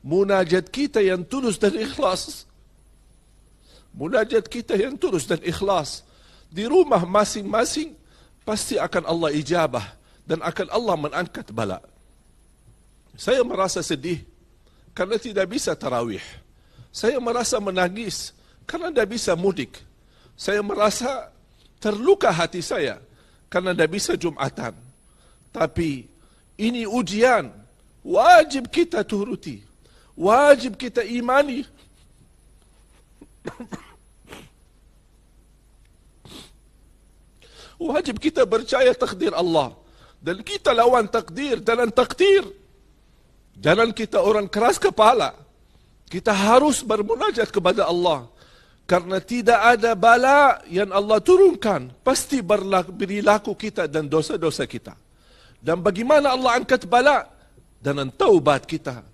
munajat kita yang tulus dan ikhlas. Munajat kita yang tulus dan ikhlas. Di rumah masing-masing pasti akan Allah ijabah dan akan Allah mengangkat bala. Saya merasa sedih karena tidak bisa tarawih. Saya merasa menangis karena tidak bisa mudik. Saya merasa terluka hati saya karena tidak bisa Jumatan. Tapi ini ujian, wajib kita turuti, wajib kita imani. Wajib kita percaya takdir Allah. Dan kita lawan takdir, jalan takdir. Jangan kita orang keras kepala. Kita harus bermunajat kepada Allah. Karena tidak ada bala yang Allah turunkan. Pasti berlaku kita dan dosa-dosa kita. Dan bagaimana Allah angkat bala? Dan taubat kita.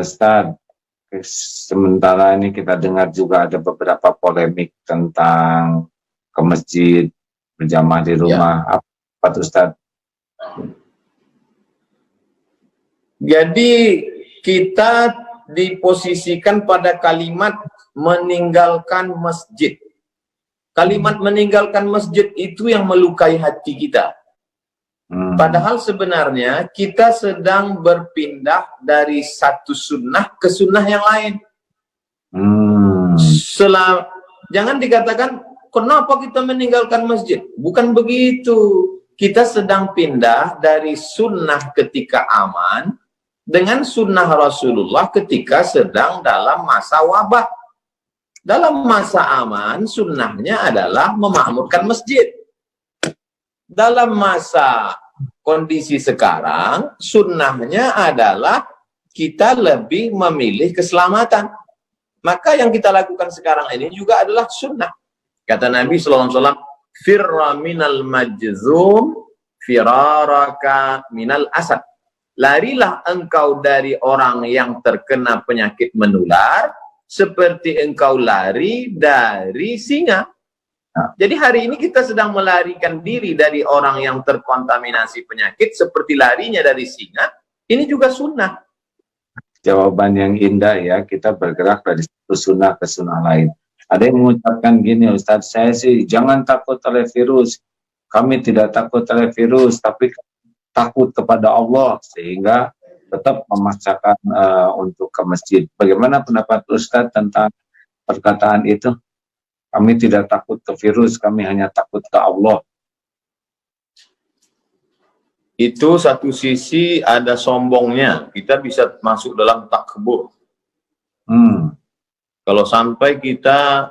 Ustaz, sementara ini kita dengar juga ada beberapa polemik tentang ke masjid, berjamaah di rumah. Ya. Apa Ustaz? Jadi kita diposisikan pada kalimat meninggalkan masjid. Kalimat meninggalkan masjid itu yang melukai hati kita. Padahal sebenarnya kita sedang berpindah dari satu sunnah ke sunnah yang lain. Jangan dikatakan, kenapa kita meninggalkan masjid? Bukan begitu. Kita sedang pindah dari sunnah ketika aman dengan sunnah Rasulullah ketika sedang dalam masa wabah. Dalam masa aman, sunnahnya adalah memakmurkan masjid. Dalam masa kondisi sekarang, sunnahnya adalah kita lebih memilih keselamatan. Maka yang kita lakukan sekarang ini juga adalah sunnah. Kata Nabi SAW, firra minal majzum, firaraka minal asad. Larilah engkau dari orang yang terkena penyakit menular, seperti engkau lari dari singa. Jadi hari ini kita sedang melarikan diri dari orang yang terkontaminasi penyakit seperti larinya dari singa. Ini juga sunnah. Jawaban yang indah ya, kita bergerak dari satu sunnah ke sunnah lain. Ada yang mengucapkan gini, Ustaz, saya sih jangan takut oleh virus. Kami tidak takut oleh virus, tapi takut kepada Allah, sehingga tetap memaksakan untuk ke masjid. Bagaimana pendapat Ustaz tentang perkataan itu? Kami tidak takut ke virus, kami hanya takut ke Allah. Itu satu sisi ada sombongnya. Kita bisa masuk dalam takbur. Kalau sampai kita...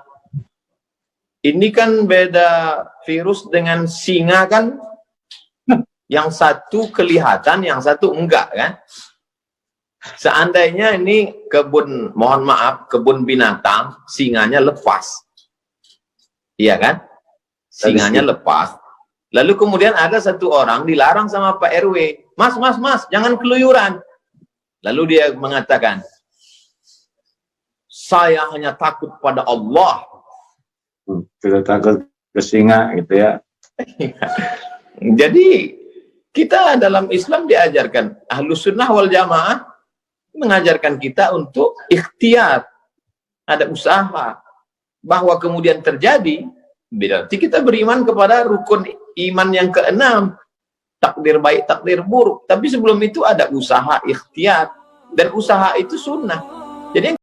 Ini kan beda virus dengan singa kan. Yang satu kelihatan, yang satu enggak kan. Seandainya ini kebun, mohon maaf, kebun binatang, singanya lepas. Iya kan? Singanya lepas. Lalu kemudian ada satu orang dilarang sama Pak RW. Mas, jangan keluyuran. Lalu dia mengatakan, saya hanya takut pada Allah. Tidak takut ke singa gitu ya. Jadi kita dalam Islam diajarkan, Ahlus Sunnah wal Jamaah mengajarkan kita untuk ikhtiar. Ada usaha. Bahwa kemudian terjadi, berarti kita beriman kepada rukun iman yang keenam, takdir baik, takdir buruk. Tapi sebelum itu ada usaha ikhtiar, dan usaha itu sunnah. Jadi